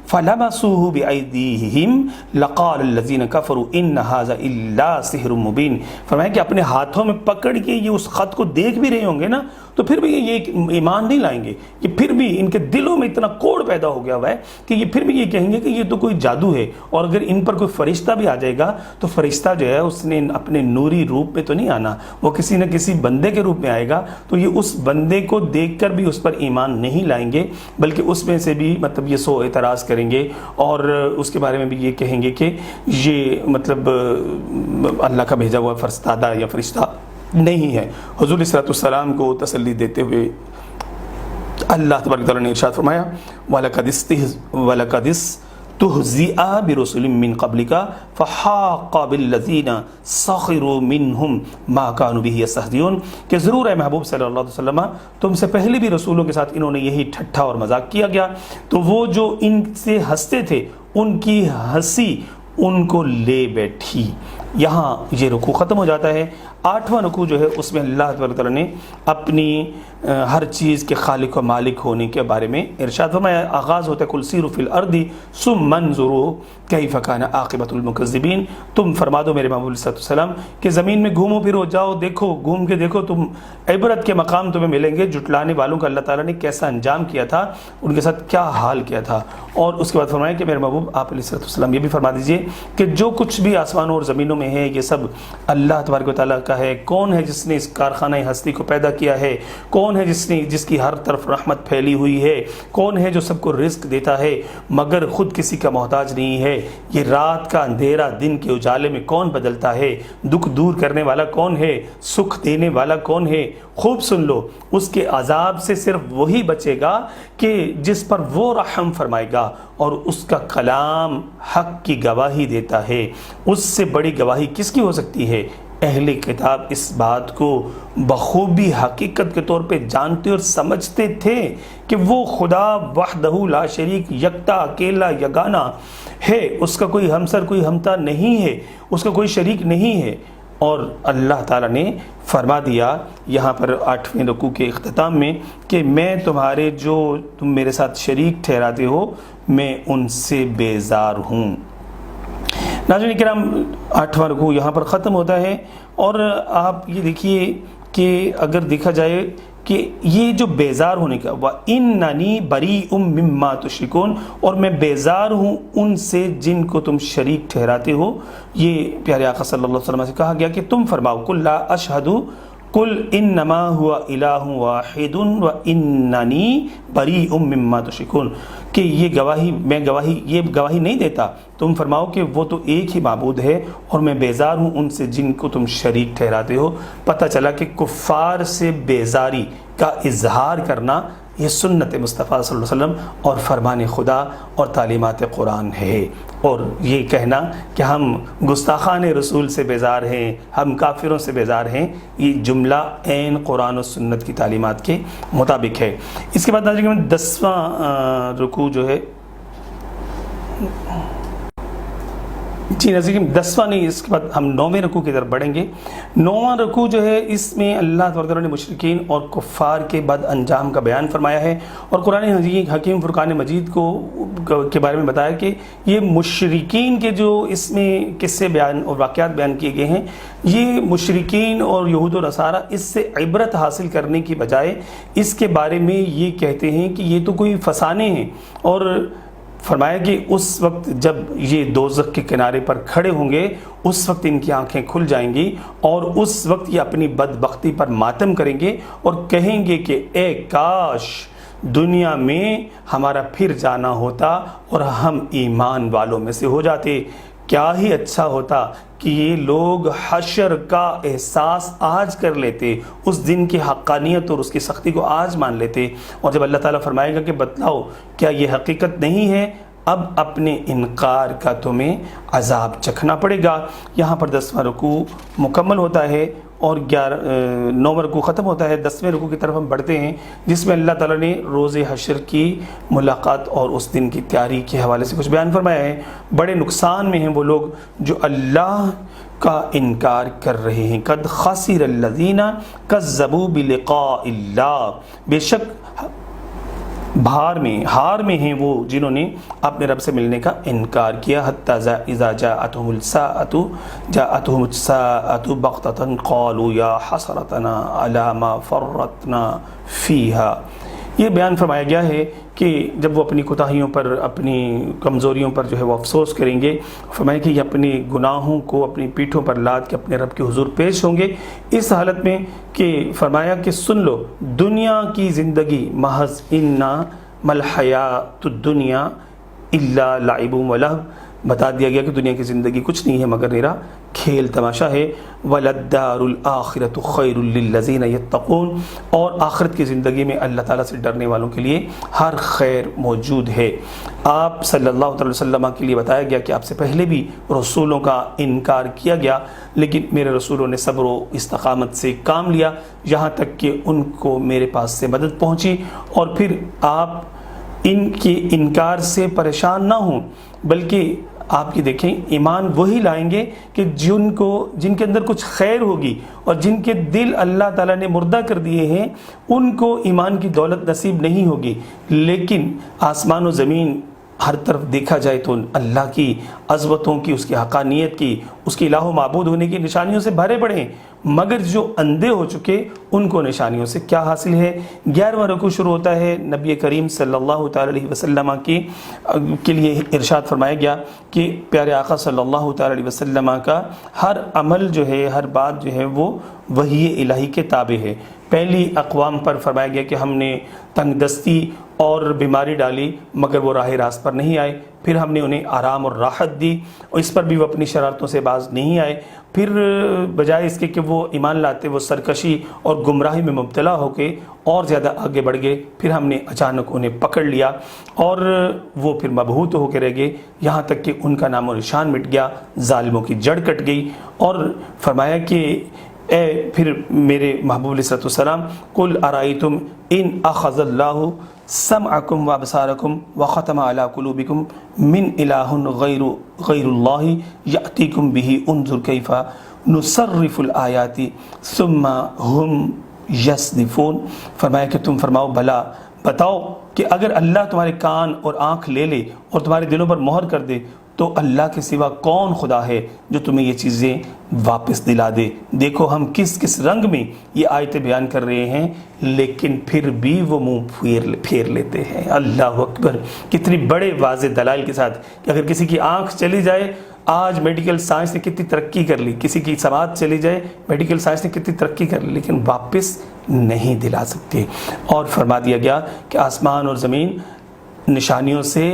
فَلَمَسُوهُ بِأَيْدِيهِمْ لَقَالَ الَّذِينَ كَفَرُوا إِنَّ هَٰذَا إِلَّا سِحْرٌ مُّبِينٌ۔ فرمایا کہ اپنے ہاتھوں میں پکڑ کے یہ اس خط کو دیکھ بھی رہے ہوں گے نا، تو پھر بھی یہ ایمان نہیں لائیں گے، یہ پھر بھی ان کے دلوں میں اتنا کوڑ پیدا ہو گیا ہوا ہے کہ یہ پھر بھی یہ کہیں گے کہ یہ تو کوئی جادو ہے، اور اگر ان پر کوئی فرشتہ بھی آ جائے گا تو فرشتہ جو ہے اس نے اپنے نوری روپ میں تو نہیں آنا، وہ کسی نہ کسی بندے کے روپ میں آئے گا، تو یہ اس بندے کو دیکھ کر بھی اس پر ایمان نہیں لائیں گے، بلکہ اس میں سے بھی مطلب یہ سو اعتراض کریں گے، اور اس کے بارے میں بھی یہ کہیں گے کہ یہ مطلب اللہ کا بھیجا ہوا فرستادہ یا فرشتہ نہیں ہے۔ حضور علیہ الصلوۃ والسلام کو تسلی دیتے ہوئے اللہ تبارک تعالیٰ نے ارشاد فرمایا وَلَقَدِ اسْتُهْزِئَ بِرُسُلٍ مِّن قَبْلِكَ فَحَاقَ بِالَّذِينَ سَخِرُوا مِنْهُمْ مَا كَانُوا بِهِ يَسْتَهْزِئُونَ کہ ضرور ہے محبوب صلی اللہ علیہ وسلم تم سے پہلے بھی رسولوں کے ساتھ انہوں نے یہی ٹھٹھا اور مذاق کیا گیا، تو وہ جو ان سے ہنستے تھے ان کی ہنسی ان کو لے بیٹھی۔ یہاں یہ رکوع ختم ہو جاتا ہے۔ 8واں رکوع جو ہے اس میں اللہ تبارک تعالیٰ نے اپنی ہر چیز کے خالق و مالک ہونے کے بارے میں ارشاد فرمایا۔ آغاز ہوتا ہے قُلْ سِیرُوا فِی الْأَرْضِ ثُمَّ انظُرُوا کَیْفَ کَانَ عَاقِبَةُ الْمُکَذِّبِینَ۔ تم فرما دو میرے محبوب صلی اللہ علیہ وسلم کہ زمین میں گھومو پھرو، جاؤ دیکھو، گھوم کے دیکھو، تم عبرت کے مقام تمہیں ملیں گے، جھٹلانے والوں کا اللہ تعالیٰ نے کیسا انجام کیا تھا، ان کے ساتھ کیا حال کیا تھا۔ اور اس کے بعد فرمایا کہ میرے محبوب آپ علیہ السلام یہ بھی فرما دیجئے کہ جو کچھ بھی آسمانوں اور زمینوں میں ہے یہ سب اللہ تبارک و تعالیٰ کا ہے۔ کون ہے جس نے اس کارخانہ ہستی کو پیدا کیا ہے؟ کون ہے جس کی ہر طرف رحمت پھیلی ہوئی ہے؟ کون ہے جو سب کو رزق دیتا ہے مگر خود کسی کا محتاج نہیں ہے؟ یہ رات کا اندھیرا دن کے اجالے میں کون بدلتا ہے؟ دکھ دور کرنے والا کون ہے؟ سکھ دینے والا کون ہے؟ خوب سن لو، اس کے عذاب سے صرف وہی بچے گا کہ جس پر وہ رحم فرمائے گا، اور اس کا کلام حق کی گواہی دیتا ہے۔ اس سے بڑی گواہی کس کی ہو سکتی ہے؟ اہل کتاب اس بات کو بخوبی حقیقت کے طور پہ جانتے اور سمجھتے تھے کہ وہ خدا وحدہ لا شریک، یکتا، اکیلا، یگانہ ہے، اس کا کوئی ہمسر، کوئی ہمتا نہیں ہے، اس کا کوئی شریک نہیں ہے۔ اور اللہ تعالیٰ نے فرما دیا یہاں پر 8ویں رکوع کے اختتام میں کہ میں تمہارے جو تم میرے ساتھ شریک ٹھہراتے ہو میں ان سے بیزار ہوں۔ ناظرین کرام 8واں رکوع یہاں پر ختم ہوتا ہے، اور آپ یہ دیکھیے کہ اگر دیکھا جائے کہ یہ جو بیزار ہونے کا وَإِنَّنِي بَرِيءٌ مِّمَّا تُشْرِكُونَ، اور میں بیزار ہوں ان سے جن کو تم شریک ٹھہراتے ہو، یہ پیارے آقا صلی اللہ علیہ وسلم سے کہا گیا کہ تم فرماؤ قُلْ لَا أَشْهَدُ قُلْ إِنَّمَا هُوَ إِلَٰهٌ وَاحِدٌ وَإِنَّنِي بَرِيءٌ مِّمَّا تُشْرِكُونَ کہ یہ گواہی نہیں دیتا، تم فرماؤ کہ وہ تو ایک ہی معبود ہے اور میں بیزار ہوں ان سے جن کو تم شریک ٹھہراتے ہو۔ پتہ چلا کہ کفار سے بیزاری کا اظہار کرنا یہ سنت مصطفیٰ صلی اللہ علیہ وسلم اور فرمان خدا اور تعلیمات قرآن ہے، اور یہ کہنا کہ ہم گستاخان رسول سے بیزار ہیں، ہم کافروں سے بیزار ہیں، یہ جملہ عین قرآن و سنت کی تعلیمات کے مطابق ہے۔ اس کے بعد ناظرین 10واں رکوع جو ہے ناظرین 10واں نہیں، اس کے بعد ہم 9ویں رکوع کی طرف بڑھیں گے۔ 9واں رکوع جو ہے اس میں اللہ تعالیٰ نے مشرکین اور کفار کے بد انجام کا بیان فرمایا ہے، اور قرآن حکیم فرقان مجید کے بارے میں بتایا کہ یہ مشرکین کے جو اس میں قصے بیان اور واقعات بیان کیے گئے ہیں، یہ مشرکین اور یہود و نصارہ اس سے عبرت حاصل کرنے کی بجائے اس کے بارے میں یہ کہتے ہیں کہ یہ تو کوئی فسانے ہیں، اور فرمایا کہ اس وقت جب یہ دوزخ کے کنارے پر کھڑے ہوں گے اس وقت ان کی آنکھیں کھل جائیں گی، اور اس وقت یہ اپنی بدبختی پر ماتم کریں گے اور کہیں گے کہ اے کاش دنیا میں ہمارا پھر جانا ہوتا اور ہم ایمان والوں میں سے ہو جاتے، کیا ہی اچھا ہوتا کہ یہ لوگ حشر کا احساس آج کر لیتے، اس دن کی حقانیت اور اس کی سختی کو آج مان لیتے۔ اور جب اللہ تعالیٰ فرمائے گا کہ بتلاؤ کیا یہ حقیقت نہیں ہے، اب اپنے انکار کا تمہیں عذاب چکھنا پڑے گا۔ یہاں پر 10واں رکوع مکمل ہوتا ہے، اور 9واں رکوع ختم ہوتا ہے، 10ویں رکوع کی طرف ہم بڑھتے ہیں، جس میں اللہ تعالیٰ نے روز حشر کی ملاقات اور اس دن کی تیاری کے حوالے سے کچھ بیان فرمایا ہے۔ بڑے نقصان میں ہیں وہ لوگ جو اللہ کا انکار کر رہے ہیں۔ قد خسر الذین کذبوا بلقاء اللہ، بے شک ہار میں ہیں وہ جنہوں نے اپنے رب سے ملنے کا انکار کیا۔ حتی اذا جاءتهم الساءة بغتة قالوا یا حسرتنا علی ما فرطنا فیہا۔ یہ بیان فرمایا گیا ہے کہ جب وہ اپنی کوتاہیوں پر، اپنی کمزوریوں پر جو ہے وہ افسوس کریں گے، فرمایا کہ یہ اپنے گناہوں کو اپنی پیٹھوں پر لاد کے اپنے رب کے حضور پیش ہوں گے، اس حالت میں کہ فرمایا کہ سن لو، دنیا کی زندگی محض انا مل حیات الدنیا الا لعب و لہو، بتا دیا گیا کہ دنیا کی زندگی کچھ نہیں ہے مگر میرا کھیل تماشا ہے۔ وَلَلدَّارُ الْآخِرَةُ خَيْرٌ لِّلَّذِينَ يَتَّقُونَ، اور آخرت کی زندگی میں اللہ تعالیٰ سے ڈرنے والوں کے لیے ہر خیر موجود ہے۔ آپ صلی اللہ علیہ وسلم کے لیے بتایا گیا کہ آپ سے پہلے بھی رسولوں کا انکار کیا گیا، لیکن میرے رسولوں نے صبر و استقامت سے کام لیا، یہاں تک کہ ان کو میرے پاس سے مدد پہنچی، اور پھر آپ ان کے انکار سے پریشان نہ ہوں، بلکہ آپ کی دیکھیں ایمان وہی لائیں گے کہ جن کے اندر کچھ خیر ہوگی، اور جن کے دل اللہ تعالیٰ نے مردہ کر دیے ہیں ان کو ایمان کی دولت نصیب نہیں ہوگی۔ لیکن آسمان و زمین ہر طرف دیکھا جائے تو اللہ کی عظمتوں کی، اس کی حقانیت کی، اس کی الہ و معبود ہونے کی نشانیوں سے بھرے پڑے ہیں، مگر جو اندھے ہو چکے ان کو نشانیوں سے کیا حاصل ہے۔ 11واں رکوع شروع ہوتا ہے، نبی کریم صلی اللہ تعالی علیہ وسلم کے لیے ارشاد فرمایا گیا کہ پیارے آقا صلی اللہ تعالی علیہ وسلم کا ہر عمل جو ہے، ہر بات جو ہے وہ وحی الہی کے تابع ہے۔ پہلی اقوام پر فرمایا گیا کہ ہم نے تنگ دستی اور بیماری ڈالی مگر وہ راہ راست پر نہیں آئے، پھر ہم نے انہیں آرام اور راحت دی اور اس پر بھی وہ اپنی شرارتوں سے باز نہیں آئے، پھر بجائے اس کے کہ وہ ایمان لاتے وہ سرکشی اور گمراہی میں مبتلا ہو کے اور زیادہ آگے بڑھ گئے، پھر ہم نے اچانک انہیں پکڑ لیا اور وہ پھر مبہوت ہو کے رہ گئے، یہاں تک کہ ان کا نام و نشان مٹ گیا، ظالموں کی جڑ کٹ گئی۔ اور فرمایا کہ اے پھر میرے محبوب علیہ السلام، قل ارائیتم ان اخذ اللہ سمعکم وابصارکم وختم علی قلوبکم من الہ غیر اللہ یأتیکم بہ انظر کیف نصرف الآیات ثم ہم یصدفون۔ فرمایا کہ تم فرماؤ بھلا بتاؤ کہ اگر اللہ تمہارے کان اور آنکھ لے لے اور تمہارے دلوں پر مہر کر دے تو اللہ کے سوا کون خدا ہے جو تمہیں یہ چیزیں واپس دلا دے۔ دیکھو ہم کس کس رنگ میں یہ آیتیں بیان کر رہے ہیں، لیکن پھر بھی وہ منہ پھیر لیتے ہیں۔ اللہ اکبر، کتنی بڑے واضح دلائل کے ساتھ کہ اگر کسی کی آنکھ چلی جائے، آج میڈیکل سائنس نے کتنی ترقی کر لی، کسی کی سماعت چلی جائے، میڈیکل سائنس نے کتنی ترقی کر لی، لیکن واپس نہیں دلا سکتے۔ اور فرما دیا گیا کہ آسمان اور زمین نشانیوں سے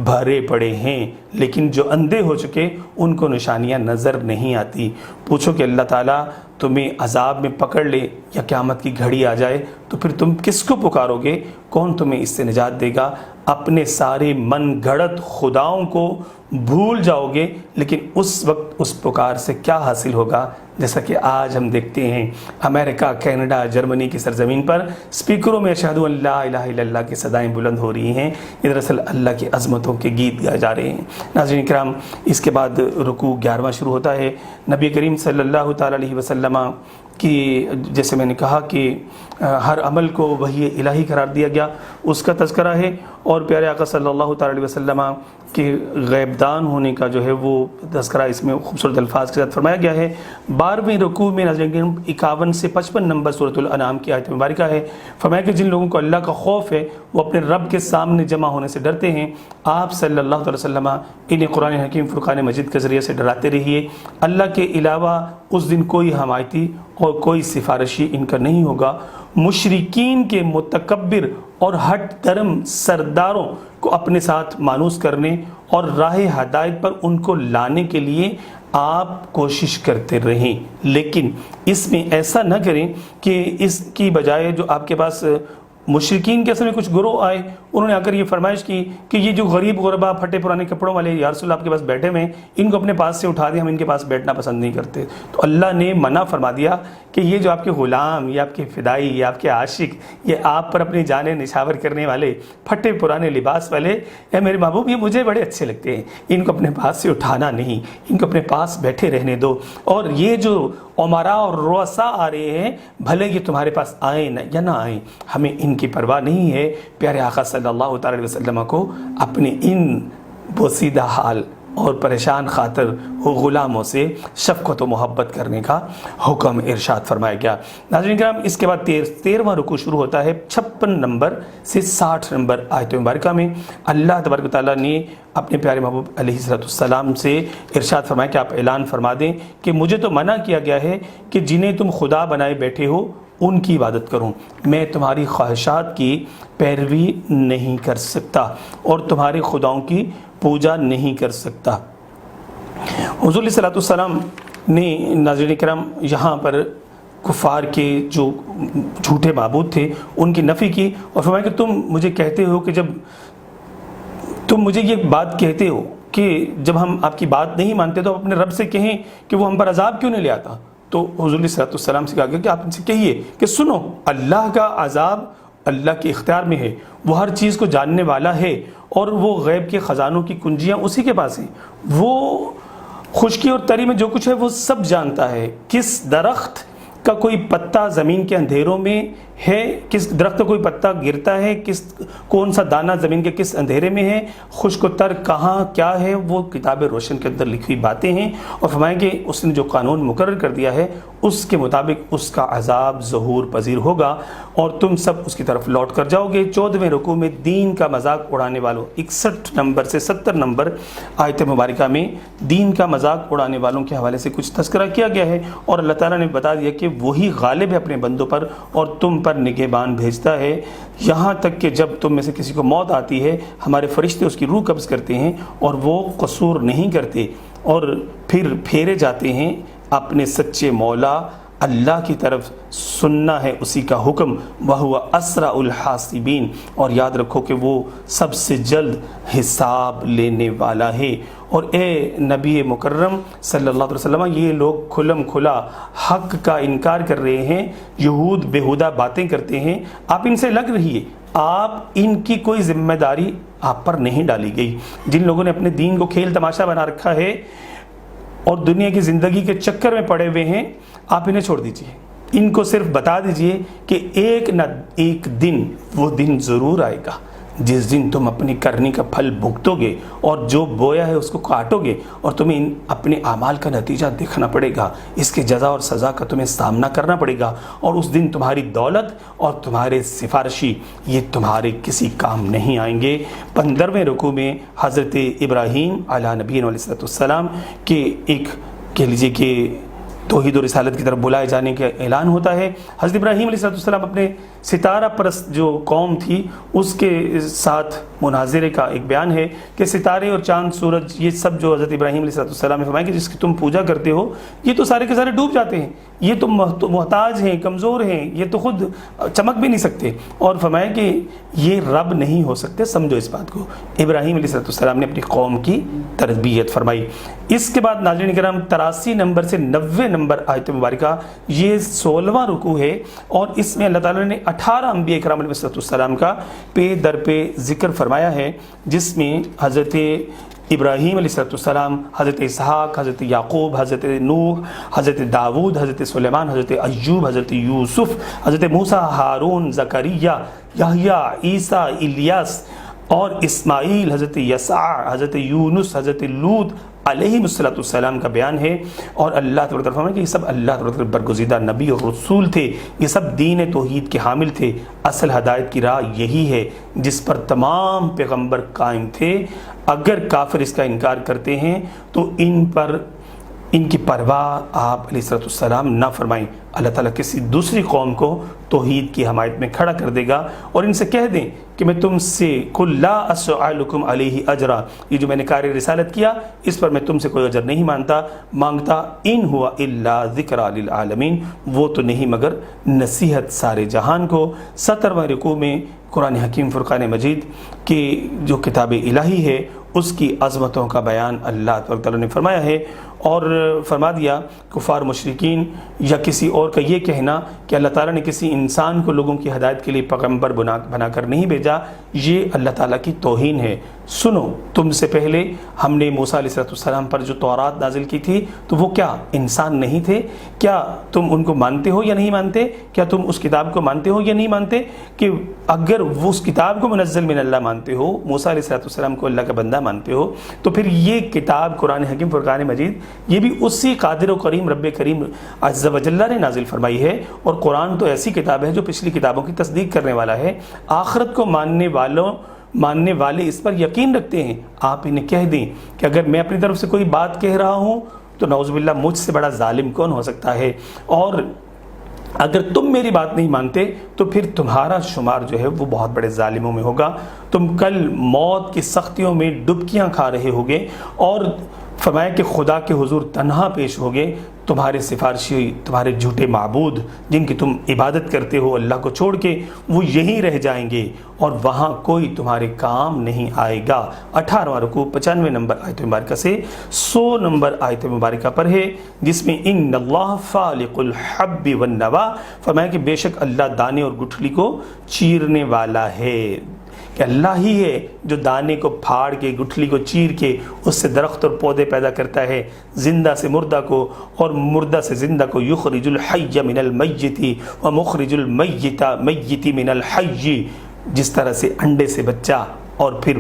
بھرے پڑے ہیں، لیکن جو اندھے ہو چکے ان کو نشانیاں نظر نہیں آتی۔ پوچھو کہ اللہ تعالیٰ تمہیں عذاب میں پکڑ لے یا قیامت کی گھڑی آ جائے تو پھر تم کس کو پکارو گے؟ کون تمہیں اس سے نجات دے گا؟ اپنے سارے من گھڑت خداؤں کو بھول جاؤ گے، لیکن اس وقت اس پکار سے کیا حاصل ہوگا؟ جیسا کہ آج ہم دیکھتے ہیں امریکہ، کینیڈا، جرمنی کی سرزمین پر اسپیکروں میں اشہد ان لا الہ الا اللہ کی صدائیں بلند ہو رہی ہیں، یہ دراصل اللہ کی عظمتوں کے گیت گائے جا رہے ہیں۔ ناظرین کرام، اس کے بعد رکوع 11واں شروع ہوتا ہے۔ نبی کریم صلی اللہ تعالی علیہ وسلم کی، جیسے میں نے کہا کہ ہر عمل کو وحی الہی قرار دیا گیا، اس کا تذکرہ ہے، اور پیارے آقا صلی اللہ تعالی علیہ وسلم کے غیب دان ہونے کا جو ہے وہ تذکرہ اس میں خوبصورت الفاظ کے ساتھ فرمایا گیا ہے۔ 12ویں رکوع میں ناظرین 51 سے 55 نمبر سورۃ الانعام کی آیت مبارکہ ہے۔ فرمایا کہ جن لوگوں کو اللہ کا خوف ہے وہ اپنے رب کے سامنے جمع ہونے سے ڈرتے ہیں، آپ صلی اللہ علیہ وسلم انہیں قرآن حکیم فرقان مجید کے ذریعے سے ڈراتے رہیے۔ اللہ کے علاوہ اس دن کوئی حمایتی اور کوئی سفارشی ان کا نہیں ہوگا۔ مشرکین کے متکبر اور ہٹ درم سرداروں کو اپنے ساتھ مانوس کرنے اور راہ ہدایت پر ان کو لانے کے لیے آپ کوشش کرتے رہیں، لیکن اس میں ایسا نہ کریں کہ اس کی بجائے جو آپ کے پاس مشرکین کے اصل میں کچھ گروہ آئے، انہوں نے آ کر یہ فرمائش کی کہ یہ جو غریب غربا پھٹے پرانے کپڑوں والے یا رسول اللہ آپ کے پاس بیٹھے ہوئے ہیں، ان کو اپنے پاس سے اٹھا دیں، ہم ان کے پاس بیٹھنا پسند نہیں کرتے۔ تو اللہ نے منع فرما دیا کہ یہ جو آپ کے غلام یا آپ کے فدائی یا آپ کے عاشق، یہ آپ پر اپنی جانیں نچھاور کرنے والے پھٹے پرانے لباس والے، اے میرے محبوب یہ مجھے بڑے اچھے لگتے ہیں، ان کو اپنے پاس سے اٹھانا نہیں، ان کو اپنے پاس بیٹھے رہنے دو۔ اور یہ جو عمراء اور رؤساء آ رہے ہیں، بھلے یہ تمہارے پاس آئیں یا نہ آئیں، ہمیں ان کی پرواہ نہیں ہے۔ پیارے آقا صلی اللہ تعالی علیہ وسلم کو اپنے ان بوسیدہ حال اور پریشان خاطر غلاموں سے شفقت و محبت کرنے کا حکم ارشاد فرمایا گیا۔ ناظرین کرام، اس کے بعد 13واں رکوع شروع ہوتا ہے 56 نمبر سے 60 نمبر آیت مبارکہ میں۔ اللہ تبارک و تعالیٰ نے اپنے پیارے محبوب علیہ السلام سے ارشاد فرمایا کہ آپ اعلان فرما دیں کہ مجھے تو منع کیا گیا ہے کہ جنہیں تم خدا بنائے بیٹھے ہو ان کی عبادت کروں، میں تمہاری خواہشات کی پیروی نہیں کر سکتا اور تمہارے خداؤں کی پوجا نہیں کر سکتا۔ حضور علیہ الصلوۃ والسلام نے ناظرین کرام یہاں پر کفار کے جو جھوٹے معبود تھے ان کی نفی کی اور فرمایا کہ تم مجھے کہتے ہو کہ جب تم مجھے یہ بات کہتے ہو کہ جب ہم آپ کی بات نہیں مانتے تو آپ اپنے رب سے کہیں کہ وہ ہم پر عذاب کیوں نہیں لے آتا۔ تو حضور علیہ الصلوۃ والسلام سے کہا گیا کہ آپ ان سے کہیے کہ سنو، اللہ کا عذاب اللہ کے اختیار میں ہے، وہ ہر چیز کو جاننے والا ہے اور وہ غیب کے خزانوں کی کنجیاں اسی کے پاس ہیں، وہ خشکی اور تری میں جو کچھ ہے وہ سب جانتا ہے۔ کس درخت کا کوئی پتا زمین کے اندھیروں میں ہے، کس درخت کا کوئی پتا گرتا ہے، کون سا دانہ زمین کے کس اندھیرے میں ہے، خشک و تر کہاں کیا ہے، وہ کتاب روشن کے اندر لکھی ہوئی باتیں ہیں۔ اور فرمائیں کہ اس نے جو قانون مقرر کر دیا ہے اس کے مطابق اس کا عذاب ظہور پذیر ہوگا اور تم سب اس کی طرف لوٹ کر جاؤ گے۔ 14ویں رکوع میں دین کا مذاق اڑانے والوں 61 نمبر سے 70 نمبر آیت مبارکہ میں دین کا مذاق اڑانے والوں کے حوالے سے کچھ تذکرہ کیا گیا ہے اور اللہ تعالیٰ نے بتا دیا کہ وہی غالب ہے اپنے بندوں پر اور تم پر نگہبان بھیجتا ہے، یہاں تک کہ جب تم میں سے کسی کو موت آتی ہے ہمارے فرشتے اس کی روح قبض کرتے ہیں اور وہ قصور نہیں کرتے اور پھر پھیرے جاتے ہیں اپنے سچے مولا اللہ کی طرف، سننا ہے اسی کا حکم، وَهُوَ أَسْرَعُ الْحَاسِبِينَ، اور یاد رکھو کہ وہ سب سے جلد حساب لینے والا ہے۔ اور اے نبی مکرم صلی اللہ علیہ وسلم، یہ لوگ کھلم کھلا حق کا انکار کر رہے ہیں، یہود بےہودہ باتیں کرتے ہیں، آپ ان سے لگ رہیے، آپ ان کی کوئی ذمہ داری آپ پر نہیں ڈالی گئی۔ جن لوگوں نے اپنے دین کو کھیل تماشا بنا رکھا ہے اور دنیا کی زندگی کے چکر میں پڑے ہوئے ہیں، آپ انہیں چھوڑ دیجئے، ان کو صرف بتا دیجئے کہ ایک نہ ایک دن وہ دن ضرور آئے گا جس دن تم اپنی کرنی کا پھل بھگتو گے اور جو بویا ہے اس کو کاٹو گے اور تمہیں اپنے اعمال کا نتیجہ دیکھنا پڑے گا، اس کے جزا اور سزا کا تمہیں سامنا کرنا پڑے گا اور اس دن تمہاری دولت اور تمہارے سفارشی یہ تمہارے کسی کام نہیں آئیں گے۔ 15ویں رکوع میں حضرت ابراہیم علیہ نبی علیہ السلام کے ایک کہہ لیجیے کہ توحید و رسالت کی طرف بلائے جانے کا اعلان ہوتا ہے۔ حضرت ابراہیم علیہ السلام اپنے ستارہ پرست جو قوم تھی اس کے ساتھ مناظرے کا ایک بیان ہے کہ ستارے اور چاند سورج یہ سب جو حضرت ابراہیم علیہ السلام نے فرمایا کہ جس کی تم پوجا کرتے ہو یہ تو سارے کے سارے ڈوب جاتے ہیں، یہ تو محتاج ہیں، کمزور ہیں، یہ تو خود چمک بھی نہیں سکتے، اور فرمایا کہ یہ رب نہیں ہو سکتے، سمجھو اس بات کو۔ ابراہیم علیہ السلام نے اپنی قوم کی تربیت فرمائی۔ اس کے بعد ناظرین کرام 83 نمبر سے 90 نمبر آیت مبارکہ یہ 16واں رکوع ہے اور اس میں اللہ تعالیٰ نے 18 انبیاء کرام علیہ السلام کا پے در پہ ذکر فرمایا ہے، جس میں حضرت ابراہیم علیہ السلام، حضرت اسحاق، حضرت یعقوب، حضرت نوح، حضرت داود، حضرت سلیمان، حضرت ایوب، حضرت یوسف، حضرت موسیٰ، ہارون، زکریا، یحییٰ، عیسیٰ، الیاس اور اسماعیل، حضرت یسع، حضرت یونس، حضرت لوط علیہ السلام کا بیان ہے۔ اور اللہ تبارک و تعالیٰ فرمایا کہ یہ سب اللہ تبارک و تعالیٰ برگزیدہ نبی اور رسول تھے، یہ سب دین توحید کے حامل تھے، اصل ہدایت کی راہ یہی ہے جس پر تمام پیغمبر قائم تھے۔ اگر کافر اس کا انکار کرتے ہیں تو ان پر ان کی پرواہ آپ علیہ السلام نہ فرمائیں۔ اللہ تعالیٰ کسی دوسری قوم کو توحید کی حمایت میں کھڑا کر دے گا، اور ان سے کہہ دیں کہ میں تم سے قل لا اسألکم علیہ اجرا، یہ جو میں نے کار رسالت کیا اس پر میں تم سے کوئی اجر نہیں مانگتا، ان ہوا الا ذکر للعالمین، وہ تو نہیں مگر نصیحت سارے جہان کو۔ 17واں رکوع میں قرآن حکیم فرقان مجید کی جو کتاب الہی ہے اس کی عظمتوں کا بیان اللہ تبارک تعالیٰ نے فرمایا ہے، اور فرما دیا کفار مشرکین یا کسی اور کا یہ کہنا کہ اللہ تعالیٰ نے کسی انسان کو لوگوں کی ہدایت کے لیے پیغمبر بنا کر نہیں بھیجا، یہ اللہ تعالیٰ کی توہین ہے۔ سنو، تم سے پہلے ہم نے موسیٰ علیہ السلام پر جو تورات نازل کی تھی تو وہ کیا انسان نہیں تھے؟ کیا تم ان کو مانتے ہو یا نہیں مانتے؟ کیا تم اس کتاب کو مانتے ہو یا نہیں مانتے؟ کہ اگر وہ اس کتاب کو منزل من اللہ مانتے ہو، موسیٰ علیہ السلام کو اللہ کا بندہ مانتے ہو، تو پھر یہ کتاب قرآن حکیم فرقان مجید یہ بھی اسی قادر و کریم رب کریم عز و جل نے نازل فرمائی ہے، اور قرآن تو ایسی کتاب ہے جو پچھلی کتابوں کی تصدیق کرنے والا ہے۔ آخرت کو ماننے والے اس پر یقین رکھتے ہیں۔ آپ انہیں کہہ دیں کہ اگر میں اپنی طرف سے کوئی بات کہہ رہا ہوں تو نعوذ باللہ مجھ سے بڑا ظالم کون ہو سکتا ہے، اور اگر تم میری بات نہیں مانتے تو پھر تمہارا شمار جو ہے وہ بہت بڑے ظالموں میں ہوگا، تم کل موت کی سختیوں میں ڈبکیاں کھا رہے ہوگے، اور فرمایا کہ خدا کے حضور تنہا پیش ہوگے، تمہارے سفارشی تمہارے جھوٹے معبود جن کی تم عبادت کرتے ہو اللہ کو چھوڑ کے، وہ یہیں رہ جائیں گے اور وہاں کوئی تمہارے کام نہیں آئے گا۔ 18واں رکوع 95 نمبر آیت مبارکہ سے 100 نمبر آیت مبارکہ پر ہے، جس میں ان اللہ فالق الحب والنوا، فرمایا کہ بے شک اللہ دانے اور گٹھلی کو چیرنے والا ہے، کہ اللہ ہی ہے جو دانے کو پھاڑ کے گٹھلی کو چیر کے اس سے درخت اور پودے پیدا کرتا ہے، زندہ سے مردہ کو اور مردہ سے زندہ کو، یخرج الحی من المیت ومخرج المیت من الحی، جس طرح سے انڈے سے بچہ اور پھر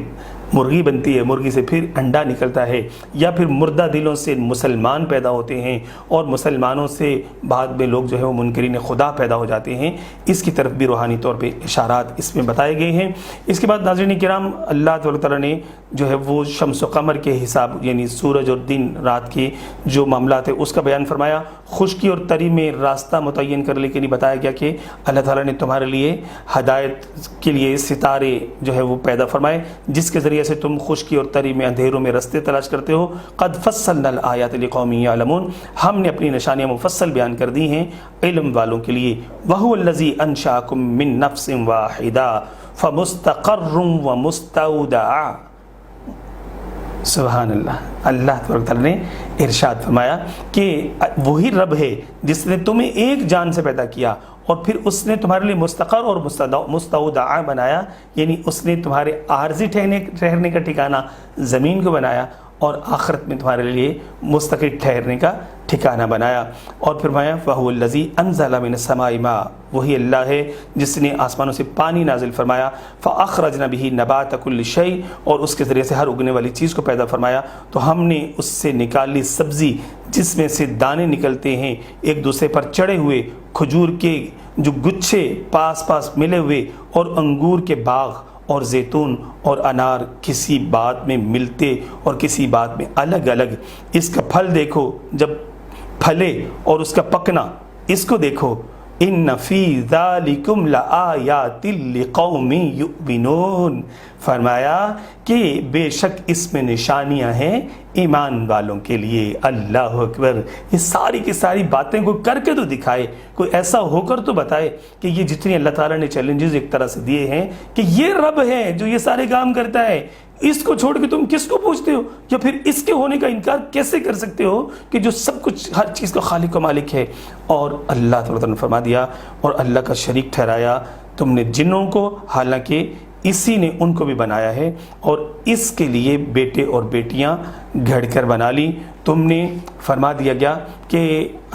مرغی بنتی ہے، مرغی سے پھر انڈا نکلتا ہے، یا پھر مردہ دلوں سے مسلمان پیدا ہوتے ہیں اور مسلمانوں سے بعد میں لوگ جو ہے وہ منکرین خدا پیدا ہو جاتے ہیں، اس کی طرف بھی روحانی طور پہ اشارات اس میں بتائے گئے ہیں۔ اس کے بعد ناظرین کرام، اللہ تعالیٰ نے جو ہے وہ شمس و قمر کے حساب یعنی سورج اور دن رات کے جو معاملات ہے اس کا بیان فرمایا۔ خشکی اور تری میں راستہ متعین کرنے کے لیے بتایا گیا کہ اللہ تعالیٰ نے تمہارے لیے ہدایت کے لیے ستارے جو ہے وہ پیدا فرمائے، جس کے ذریعے سے تم خشکی اور تری میں اندھیروں میں راستے تلاش کرتے ہو۔ قد فصلنا الآیات لقوم یعلمون، ہم نے اپنی نشانیاں مفصل بیان کر دی ہیں علم والوں کے لیے۔ وہو الذی انشأکم من نفس واحدہ فمستقر ومستودع، سبحان اللہ، اللہ تبارک تعالیٰ نے ارشاد فرمایا کہ وہی رب ہے جس نے تمہیں ایک جان سے پیدا کیا اور پھر اس نے تمہارے لیے مستقر اور مستودع بنایا، یعنی اس نے تمہارے عارضی ٹھہرنے کا ٹھکانہ زمین کو بنایا اور آخرت میں تمہارے لیے مستقر ٹھہرنے کا ٹھکانہ بنایا۔ اور فرمایا وَهُوَ الَّذِي أَنزَلَ مِنَ السَّمَاءِ مَاءً، وہی اللہ ہے جس نے آسمانوں سے پانی نازل فرمایا، فَأَخْرَجْنَا بِهِ نَبَاتَ كُلِّ شَيْءٍ، اور اس کے ذریعے سے ہر اگنے والی چیز کو پیدا فرمایا، تو ہم نے اس سے نکالی سبزی جس میں سے دانے نکلتے ہیں ایک دوسرے پر چڑھے ہوئے، کھجور کے جو گچھے پاس پاس ملے ہوئے، اور انگور کے باغ اور زیتون اور انار کسی بات میں ملتے اور کسی بات میں الگ الگ۔ اس کا پھل دیکھو جب پھلے اور اس کا پکنا اس کو دیکھو، ان فی ذالکم لآیات لقوم یؤمنون، فرمایا کہ بے شک اس میں نشانیاں ہیں ایمان والوں کے لیے۔ اللہ اکبر، یہ ساری کی ساری باتیں کوئی کر کے تو دکھائے، کوئی ایسا ہو کر تو بتائے کہ یہ جتنی اللہ تعالیٰ نے چیلنجز ایک طرح سے دیے ہیں کہ یہ رب ہے جو یہ سارے کام کرتا ہے، اس کو چھوڑ کے تم کس کو پوچھتے ہو، یا پھر اس کے ہونے کا انکار کیسے کر سکتے ہو کہ جو سب کچھ ہر چیز کا خالق و مالک ہے۔ اور اللہ تعالیٰ نے فرما دیا اور اللہ کا شریک ٹھہرایا تم نے جنوں کو، حالانکہ اسی نے ان کو بھی بنایا ہے، اور اس کے لیے بیٹے اور بیٹیاں گھڑ کر بنا لی۔ تم نے فرما دیا گیا کہ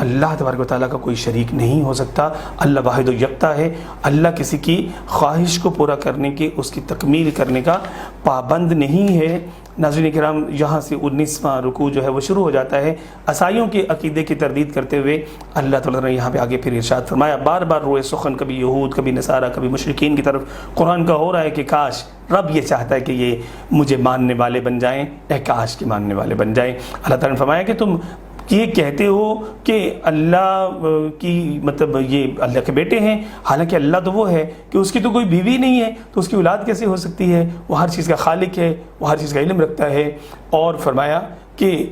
اللہ تبارک و تعالیٰ کا کوئی شریک نہیں ہو سکتا، اللہ واحد و یکتا ہے، اللہ کسی کی خواہش کو پورا کرنے کے، اس کی تکمیل کرنے کا پابند نہیں ہے۔ ناظرین کرام، یہاں سے 19واں رکوع جو ہے وہ شروع ہو جاتا ہے عیسائیوں کے عقیدے کی تردید کرتے ہوئے۔ اللہ تعالیٰ نے یہاں پہ آگے پھر ارشاد فرمایا، بار بار روئے سخن کبھی یہود کبھی نصارہ کبھی مشرکین کی طرف قرآن کا ہو رہا ہے کہ کاش رب یہ چاہتا ہے کہ یہ مجھے ماننے والے بن جائیں، اے کاش کے ماننے والے بن جائیں۔ اللہ تعالیٰ نے فرمایا کہ تم یہ کہتے ہو کہ اللہ کی مطلب یہ اللہ کے بیٹے ہیں، حالانکہ اللہ تو وہ ہے کہ اس کی تو کوئی بیوی نہیں ہے، تو اس کی اولاد کیسے ہو سکتی ہے؟ وہ ہر چیز کا خالق ہے، وہ ہر چیز کا علم رکھتا ہے۔ اور فرمایا کہ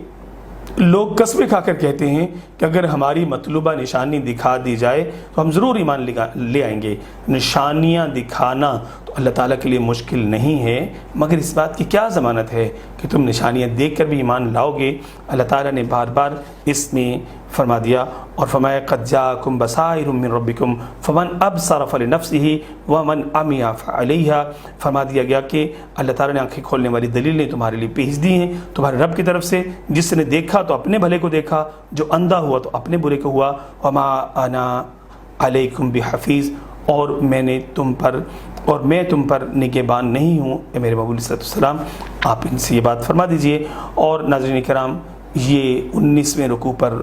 لوگ قسمیں کھا کر کہتے ہیں کہ اگر ہماری مطلوبہ نشانی دکھا دی جائے تو ہم ضرور ایمان لے آئیں گے۔ نشانیاں دکھانا تو اللہ تعالیٰ کے لیے مشکل نہیں ہے، مگر اس بات کی کیا ضمانت ہے کہ تم نشانیاں دیکھ کر بھی ایمان لاؤ گے؟ اللہ تعالیٰ نے بار بار اس میں فرما دیا اور فرمایا قد جاءکم بصائر من ربکم فمن ابصر فلنفسہ ومن عمی فعلیہا۔ فرما دیا گیا کہ اللہ تعالیٰ نے آنکھیں کھولنے والی دلیلیں تمہارے لیے بھیج دی ہیں تمہارے رب کی طرف سے، جس نے دیکھا تو اپنے بھلے کو دیکھا، جو اندھا ہوا تو اپنے برے کو ہوا۔ وما انا علیکم بحفیظ، اور میں تم پر نگہبان نہیں ہوں۔ اے میرے محبوب صلی اللہ علیہ وسلم آپ ان سے یہ بات فرما دیجئے۔ اور ناظرین کرام، یہ 19ویں رکوع پر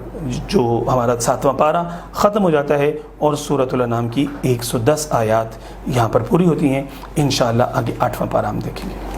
جو ہمارا 7واں پارہ ختم ہو جاتا ہے اور سورۃ الانعام کی 110 آیات یہاں پر پوری ہوتی ہیں۔ انشاءاللہ آگے 8واں پارہ ہم دیکھیں گے۔